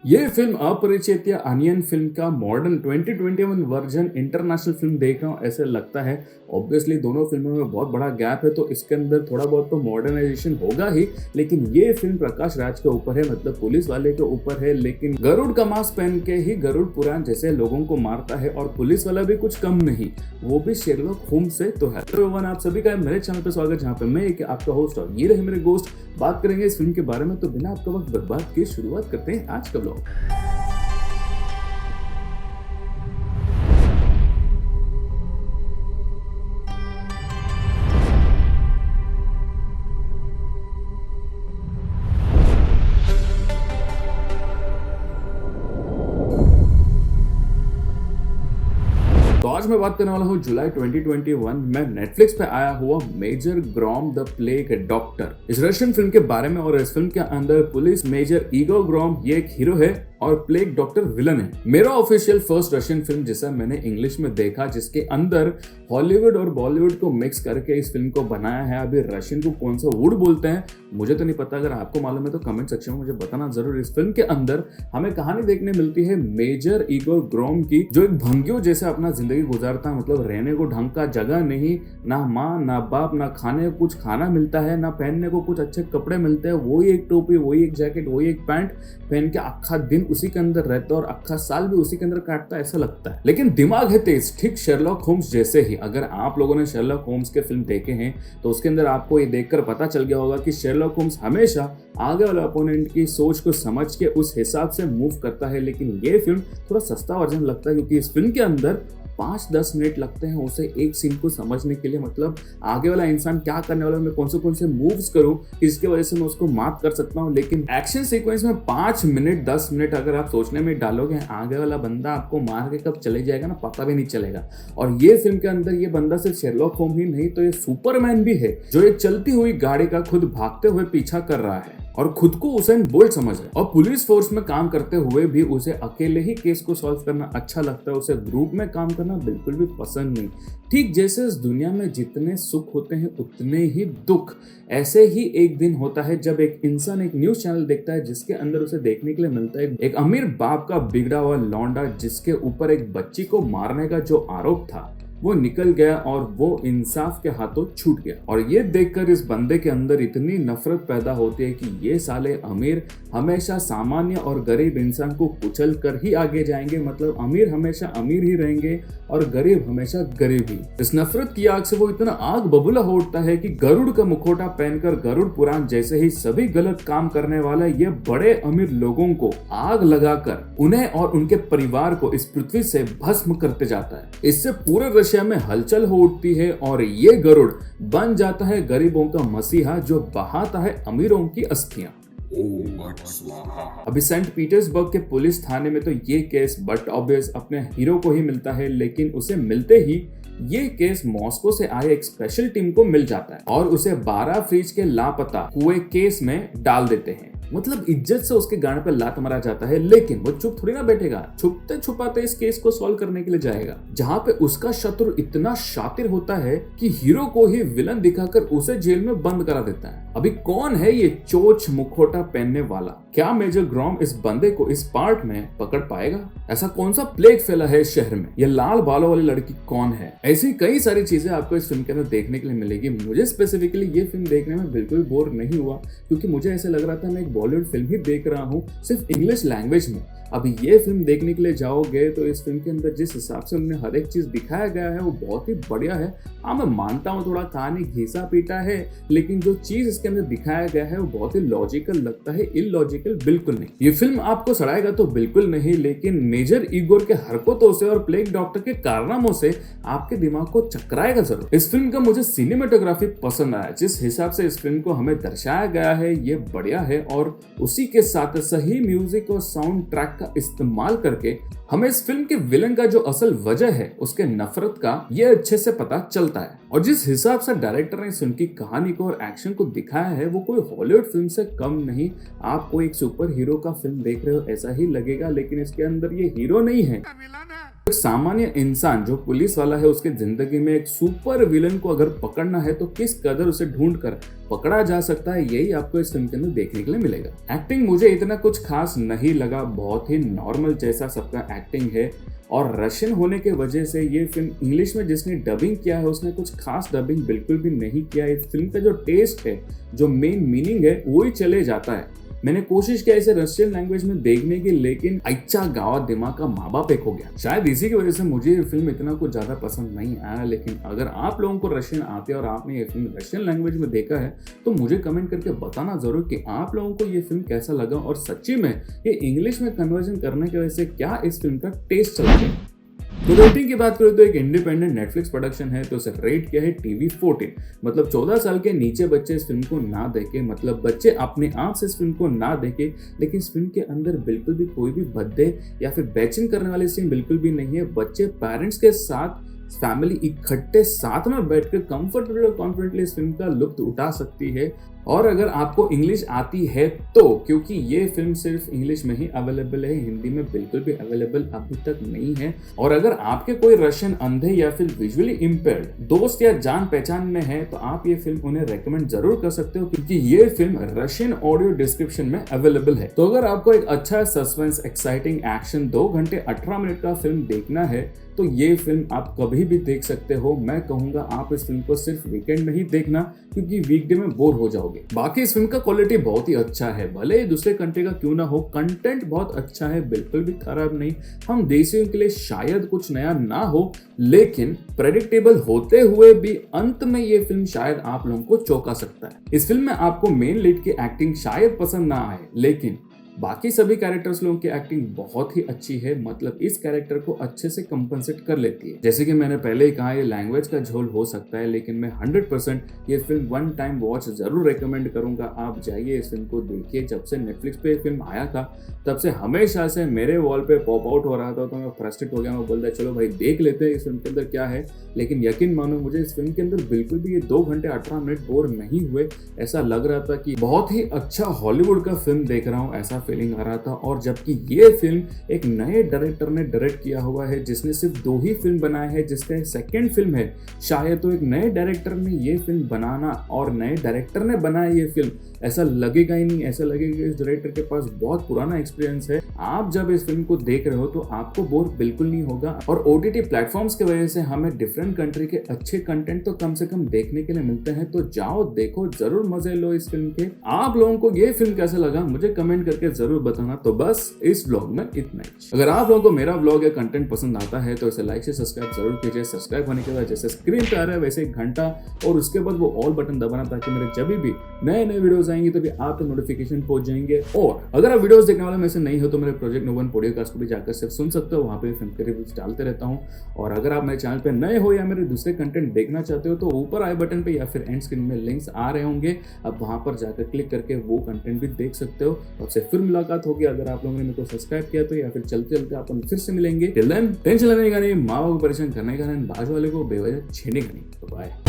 ये फिल्म अपरिचित या अनियन फिल्म का मॉडर्न 2021 वर्जन इंटरनेशनल फिल्म देख रहा हूँ ऐसे लगता है। ऑब्वियसली दोनों फिल्मों में बहुत बड़ा गैप है तो इसके अंदर थोड़ा बहुत तो मॉडर्नाइजेशन होगा ही, लेकिन ये फिल्म प्रकाश राज के ऊपर है, मतलब पुलिस वाले के ऊपर है, लेकिन गरुड़ का मास्क पहन के ही गरुड़ पुराण जैसे लोगों को मारता है और पुलिस वाला भी कुछ कम नहीं, वो भी शेरलॉक होम्स से तो है। तो आप सभी का मेरे चैनल पे स्वागत, जहाँ पे मैं एक आपका होस्ट और ये रहे मेरे दोस्त। बात करेंगे इस फिल्म के बारे में, तो बिना आपका वक्त बर्बाद किए शुरुआत करते हैं आज का ब्लॉग। तो आज मैं बात करने वाला हूँ जुलाई 2021 में नेटफ्लिक्स पे आया हुआ Major Grom the plague doctor, इस रशियन फिल्म के बारे में। और इस फिल्म के अंदर पुलिस मेजर ईगोर ग्रॉम ये एक हीरो है और प्लेग डॉक्टर विलन है। मेरा ऑफिशियल फर्स्ट रशियन फिल्म जिसे मैंने इंग्लिश में देखा, जिसके अंदर हॉलीवुड और बॉलीवुड को मिक्स करके इस फिल्म को बनाया है। अभी रशियन को कौन सा वुड बोलते हैं मुझे तो नहीं पता, अगर आपको मालूम है तो कमेंट सेक्शन में मुझे बताना जरूर। इस फिल्म के अंदर हमें कहानी देखने मिलती है मेजर ईगोर ग्रॉम की, जो एक भंगियों जैसे अपना जिंदगी गुजारता है। मतलब रहने को ढंग का जगह नहीं, ना माँ ना बाप, ना खाने को कुछ खाना मिलता है, ना पहनने को कुछ अच्छे कपड़े मिलते हैं। वही एक टोपी, वही एक जैकेट, वही एक पैंट पहन के अक्खा दिन उसी के अंदर रहता है और अक्खा साल भी उसी के अंदर काटता है ऐसा लगता है। लेकिन दिमाग है तेज, ठीक शेरलॉक होम्स जैसे ही। अगर आप लोगों ने शेरलॉक होम्स के फिल्म देखे हैं तो उसके अंदर आपको ये देखकर पता चल गया होगा कि शेरलॉक होम्स हमेशा आगे वाले अपोनेंट की सोच को समझ के उस हिसाब से मूव करता है। लेकिन ये फिल्म थोड़ा सस्ता वर्जन लगता है, क्योंकि इस फिल्म के अंदर 5-10 मिनट लगते हैं उसे एक सीन को समझने के लिए। मतलब आगे वाला इंसान क्या करने वाला है, मैं कौन से मूव्स करूं इसके वजह से मैं उसको मात कर सकता हूं। लेकिन एक्शन सीक्वेंस में 5 मिनट 10 मिनट अगर आप सोचने में डालोगे, आगे वाला बंदा आपको मार के कब चले जाएगा ना पता भी नहीं चलेगा। और ये फिल्म के अंदर ये बंदा सिर्फ शेरलॉक होम ही नहीं तो ये सुपरमैन भी है, जो एक चलती हुई गाड़ी का खुद भागते हुए पीछा कर रहा है और खुद को उसेन बोल्ट समझ रहा है। और पुलिस फोर्स में काम करते हुए भी उसे अकेले ही केस को सॉल्व करना अच्छा लगता है, उसे ग्रुप में काम करना बिल्कुल भी पसंद नहीं। ठीक जैसे इस दुनिया में जितने सुख होते हैं उतने ही दुख, ऐसे ही एक दिन होता है जब एक इंसान एक न्यूज चैनल देखता है जिसके अंदर उसे देखने के लिए मिलता है एक अमीर बाप का बिगड़ा हुआ लौंडा, जिसके ऊपर एक बच्ची को मारने का जो आरोप था वो निकल गया और वो इंसाफ के हाथों छूट गया। और ये देखकर इस बंदे के अंदर इतनी नफरत पैदा होती है कि ये साले अमीर हमेशा सामान्य और गरीब इंसान को कुचल कर ही आगे जाएंगे। मतलब अमीर हमेशा अमीर ही रहेंगे और गरीब हमेशा गरीब ही। इस नफरत की आग से वो इतना आग बबूला हो उठता है कि गरुड़ का मुखौटा पहनकर गरुड़ पुराण जैसे ही सभी गलत काम करने वाले ये बड़े अमीर लोगों को आग लगाकर उन्हें और उनके परिवार को इस पृथ्वी से भस्म करते जाता है। इससे पूरे रशिया में हलचल हो उठती है और ये गरुड़ बन जाता है गरीबों का मसीहा, जो बहाता है अमीरों की अस्थियां। अभी सेंट पीटर्सबर्ग के पुलिस थाने में तो ये केस बट ऑब्वियस अपने हीरो को ही मिलता है, लेकिन उसे मिलते ही ये केस मॉस्को से आए एक स्पेशल टीम को मिल जाता है और उसे 12 फ्रिज के लापता हुए केस में डाल देते हैं। मतलब इज्जत से उसके गांड पे लात मारा जाता है, लेकिन वो चुप थोड़ी ना बैठेगा, छुपते छुपाते इस केस को सॉल्व करने के लिए जाएगा, जहां पे उसका शत्रु इतना शातिर होता है कि हीरो को ही विलन दिखाकर उसे जेल में बंद करा देता है। अभी कौन है ये चोच मुखौटा पहनने वाला? क्या मेजर ग्रॉम इस बंदे को इस पार्ट में पकड़ पाएगा? ऐसा कौन सा प्लेग फैला है शहर में? ये लाल बालों वाली लड़की कौन है? ऐसी कई सारी चीजें आपको इस फिल्म के अंदर देखने के लिए मिलेगी। मुझे स्पेसिफिकली ये फिल्म देखने में बिल्कुल बोर नहीं हुआ, क्योंकि मुझे ऐसा लग रहा था मैं एक बॉलीवुड फिल्म ही देख रहा हूँ सिर्फ इंग्लिश लैंग्वेज में। अभी ये फिल्म देखने के लिए जाओगे तो इस फिल्म के अंदर जिस हिसाब से उन्हें हर एक चीज दिखाया गया है वो बहुत ही बढ़िया है। हाँ, मैं मानता हूँ थोड़ा कहानी घिसा पीटा है, लेकिन जो चीज इसके अंदर दिखाया गया है वो बहुत ही लॉजिकल लगता है, इलॉजिकल बिल्कुल नहीं। ये फिल्म आपको सड़ाएगा तो बिल्कुल नहीं, लेकिन मेजर ईगोर के हरकतों से और प्लेग डॉक्टर के कारनामों से आपके दिमाग को चकराएगा जरूर। इस फिल्म का मुझे सिनेमेटोग्राफी पसंद आया, जिस हिसाब से इस फिल्म को हमें दर्शाया गया है ये बढ़िया है। और उसी के साथ सही म्यूजिक और साउंड ट्रैक का इस्तेमाल करके हमें इस फिल्म के विलन का जो असल वजह है उसके नफरत का ये अच्छे से पता चलता है। और जिस हिसाब से डायरेक्टर ने इस फिल्म की कहानी को और एक्शन को दिखाया है वो कोई हॉलीवुड फिल्म से कम नहीं। आप कोई एक सुपर हीरो का फिल्म देख रहे हो ऐसा ही लगेगा, लेकिन इसके अंदर ये हीरो नहीं है, एक सामान्य इंसान जो पुलिस वाला है उसके जिंदगी में एक सुपर विलन को अगर पकड़ना है तो किस कदर उसे ढूंढ कर पकड़ा जा सकता है, यही आपको इस फिल्म के अंदर देखने के लिए मिलेगा। एक्टिंग मुझे इतना कुछ खास नहीं लगा, बहुत ही नॉर्मल जैसा सबका एक्टिंग है। और रशियन होने के वजह से ये फिल्म इंग्लिश में जिसने डबिंग किया है उसने कुछ खास डबिंग बिल्कुल भी नहीं किया। इस फिल्म का जो टेस्ट है, जो मेन मीनिंग है, वो ही चले जाता है। मैंने कोशिश किया इसे रशियन लैंग्वेज में देखने की, लेकिन अच्छा गावा दिमाग का माँ बाप एक हो गया। शायद इसी की वजह से मुझे ये फिल्म इतना कुछ ज्यादा पसंद नहीं आया। लेकिन अगर आप लोगों को रशियन आते हैं और आपने ये फिल्म रशियन लैंग्वेज में देखा है तो मुझे कमेंट करके बताना जरूर कि आप लोगों को ये फिल्म कैसा लगा और सच्ची में ये इंग्लिश में कन्वर्जन करने की वजह से क्या इस फिल्म का टेस्ट चला गया। तो रेटिंग की बात करें तो एक इंडिपेंडेंट नेटफ्लिक्स प्रोडक्शन है तो इसे रेट किया है TV-14। मतलब 14 साल के नीचे बच्चे इस फिल्म को ना देखें, मतलब बच्चे अपने आप से इस फिल्म को ना देखें। लेकिन इस फिल्म के अंदर बिल्कुल भी कोई भी भद्दे या फिर बैचिंग करने वाले सीन बिल्कुल भी नहीं है। बच्चे पेरेंट्स के साथ, फैमिली इकट्ठे साथ में बैठकर कंफर्टेबल और कॉन्फिडेंटली इस फिल्म का लुत्फ उठा सकती है। और अगर आपको इंग्लिश आती है तो, क्योंकि ये फिल्म सिर्फ इंग्लिश में ही अवेलेबल है, हिंदी में बिल्कुल भी अवेलेबल अभी तक नहीं है। और अगर आपके कोई रशियन अंधे या फिर विजुअली इम्पेयर्ड दोस्त या जान पहचान में है तो आप ये फिल्म उन्हें रेकमेंड जरूर कर सकते हो, क्योंकि ये फिल्म रशियन ऑडियो डिस्क्रिप्शन में अवेलेबल है। तो अगर आपको एक अच्छा सस्पेंस, एक्साइटिंग एक्शन 2 घंटे 18 मिनट का फिल्म देखना है तो ये फिल्म आप कभी भी देख सकते हो। मैं कहूंगा आप इस फिल्म को सिर्फ वीकेंड में ही देखना, क्योंकि वीकडे में बोर हो जाओगे। बाकी इस फिल्म का क्वालिटी बहुत ही अच्छा है, भले ही दूसरे कंट्री का क्यों ना हो। कंटेंट बहुत अच्छा है, बिल्कुल भी खराब नहीं। हम देशियों के लिए शायद कुछ नया ना हो, लेकिन प्रेडिक्टेबल होते हुए भी अंत में ये फिल्म शायद आप लोगों को चौंका सकता है। इस फिल्म में आपको मेन लीड की एक्टिंग शायद पसंद ना आए, लेकिन बाकी सभी कैरेक्टर्स लोगों की एक्टिंग बहुत ही अच्छी है। मतलब इस कैरेक्टर को अच्छे से कंपनसेट कर लेती है। जैसे कि मैंने पहले ही कहा, ये लैंग्वेज का झोल हो सकता है, लेकिन मैं 100% ये फिल्म 1 टाइम वॉच जरूर रेकमेंड करूंगा। आप जाइए इस फिल्म को देखिए। जब से नेटफ्लिक्स पे फिल्म आया था तब से हमेशा से मेरे वॉल पे पॉप आउट हो रहा था, तो मैं फ्रस्ट्रेट हो गया। मैं बोल रहा चलो भाई देख लेते हैं इस फिल्म के अंदर क्या है। लेकिन यकीन मानो मुझे इस फिल्म के अंदर बिल्कुल भी ये 2 घंटे 18 मिनट बोर नहीं हुए। ऐसा लग रहा था कि बहुत ही अच्छा हॉलीवुड का फिल्म देख रहा हूँ, ऐसा फीलिंग आ रहा था। और जबकि ये फिल्म एक नए डायरेक्टर ने डायरेक्ट किया हुआ है, जिसने सिर्फ 2 ही फिल्म बनाए हैं, जिसका सेकंड फिल्म है शायद। तो एक नए डायरेक्टर ने ये फिल्म बनाना और नए डायरेक्टर ने बनाया ये फिल्म, ऐसा लगेगा ही नहीं। ऐसा लगेगा इस डायरेक्टर के पास बहुत पुराना एक्सपीरियंस है। आप जब इस फिल्म को देख रहे हो तो आपको बोर बिल्कुल नहीं होगा। और OTT प्लेटफॉर्म्स की वजह से हमें डिफरेंट कंट्री के अच्छे कंटेंट तो कम से कम देखने के लिए मिलते हैं। तो जाओ देखो, जरूर मजे लो इस फिल्म के। आप लोगों को ये फिल्म कैसा लगा मुझे कमेंट करके जरूर बताना। तो बस इस व्लॉग में इतना ही। अगर आप लोगों को मेरा व्लॉग या कंटेंट पसंद आता है तो इसे लाइक से सब्सक्राइब जरूर कीजिए। सब्सक्राइब होने के बाद जैसे स्क्रीन पे आ रहा है वैसे एक घंटा और उसके बाद वो ऑल बटन दबाना, ताकि मेरे जब भी नए नए वीडियोस आएंगे तभी आप तक नोटिफिकेशन पहुंच जाएंगे। और अगर आप वीडियोस देखने वाले में से नहीं हो तो मेरे प्रोजेक्ट नो वन पॉडकास्ट को भी जाकर सिर्फ सुन सकते हो। वहां पे फिल्म के रिव्यूज डालते रहता हूं। और अगर आप मेरे चैनल पे नए हो या मेरे दूसरे कंटेंट देखना चाहते हो तो ऊपर आई बटन पे या फिर एंड स्क्रीन में लिंक्स आ रहे होंगे, अब वहां पर जाकर क्लिक करके वो कंटेंट भी देख सकते हो। आपसे फिर मुलाकात होगी अगर आप लोगों ने मेरे को सब्सक्राइब किया तो, या फिर चलते चलते अपन फिर से मिलेंगे। टिल देन टेंशन लेने का नहीं, माँ को परेशान करने का नहीं, बाजू वाले को बेवजह छेड़ने का नहीं। तो बाय।